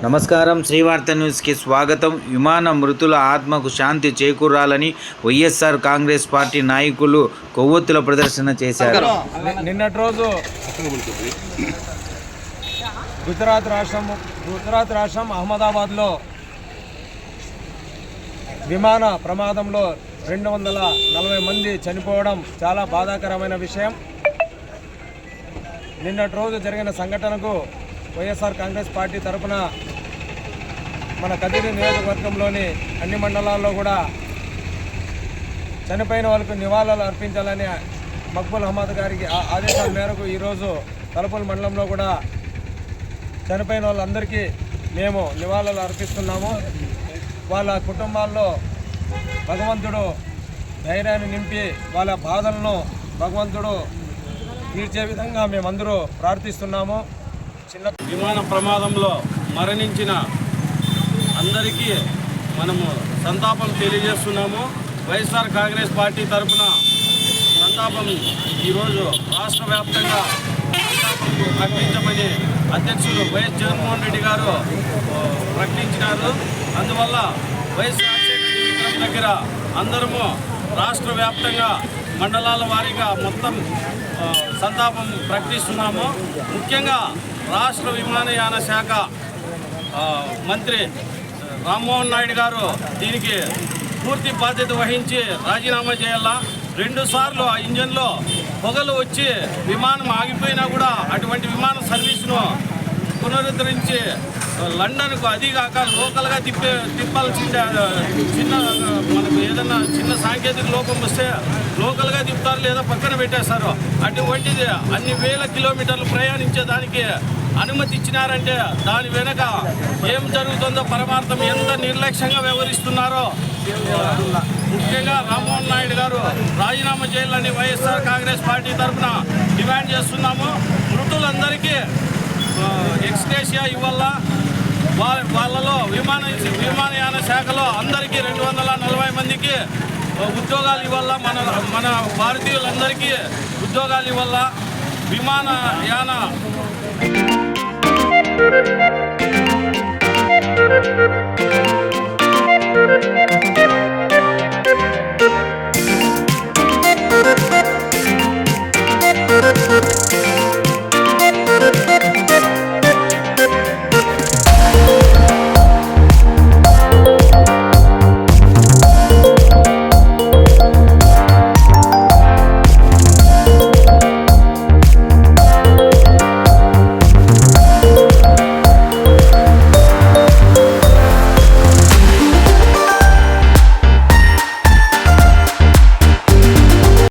నమస్కారం. శ్రీవార్త న్యూస్కి స్వాగతం. విమాన మృతుల ఆత్మకు శాంతి చేకూరాలని వైఎస్ఆర్ కాంగ్రెస్ పార్టీ నాయకులు కొవ్వొత్తుల ప్రదర్శన చేశారు. నిన్నటి రోజు గుజరాత్ రాష్ట్రం అహ్మదాబాద్లో విమాన ప్రమాదంలో 240 మంది చనిపోవడం చాలా బాధాకరమైన విషయం. నిన్నటి రోజు జరిగిన సంఘటనకు వైఎస్ఆర్ కాంగ్రెస్ పార్టీ తరఫున మన కదిరి నియోజకవర్గంలోని అన్ని మండలాల్లో కూడా చనిపోయిన వాళ్ళకు నివాళులు అర్పించాలని మక్బూల్ అహ్మద్ గారికి ఆదేశాల మేరకు ఈరోజు తలుపుల మండలంలో కూడా చనిపోయిన వాళ్ళందరికీ మేము నివాళులు అర్పిస్తున్నాము. వాళ్ళ కుటుంబాల్లో భగవంతుడు ధైర్యాన్ని నింపి వాళ్ళ బాధలను భగవంతుడు తీర్చే విధంగా మేమందరూ ప్రార్థిస్తున్నాము. చిన్న విమాన ప్రమాదంలో మరణించిన అందరికీ మనము సంతాపం తెలియజేస్తున్నాము. వైఎస్ఆర్ కాంగ్రెస్ పార్టీ తరఫున సంతాపం ఈరోజు రాష్ట్ర వ్యాప్తంగా ప్రకటించమని అధ్యక్షులు వైఎస్ జగన్మోహన్ రెడ్డి గారు ప్రకటించినారు. అందువల్ల వైఎస్ఆర్ దగ్గర అందరము రాష్ట్ర వ్యాప్తంగా మండలాల వారీగా మొత్తం సంతాపం ప్రకటిస్తున్నాము. ముఖ్యంగా రాష్ట్ర విమానయాన శాఖ మంత్రి రామ్మోహన్ నాయుడు గారు దీనికి పూర్తి బాధ్యత వహించి రాజీనామా చేయాలా. 2 సార్లు ఆ ఇంజన్లో పొగలు వచ్చి విమానం ఆగిపోయినా కూడా అటువంటి విమాన సర్వీసును పునరుద్ధరించి లండన్కు అదిగాక లోకల్గా తిప్పాల్సిందే. మనకు ఏదన్నా చిన్న సాంకేతిక లోపం వస్తే లోకల్గా తిప్పుతారు లేదా పక్కన పెట్టేస్తారు. అటువంటిది అన్ని వేల కిలోమీటర్లు ప్రయాణించేదానికి అనుమతి ఇచ్చినారంటే దాని వెనక ఏం జరుగుతుందో పరమార్థం ఎంత నిర్లక్ష్యంగా వ్యవహరిస్తున్నారో. ముఖ్యంగా రామ్మోహన్ నాయుడు గారు రాజీనామా చేయాలని వైఎస్ఆర్ కాంగ్రెస్ పార్టీ తరఫున డిమాండ్ చేస్తున్నాము. మృతులందరికీ ఎక్స్గ్రేషియా ఇవ్వాల. వాళ్ళలో విమానయాన శాఖలో అందరికీ 240 మందికి ఉద్యోగాలు ఇవ్వాల. మన భారతీయులందరికీ ఉద్యోగాలు ఇవ్వాల. విమానయాన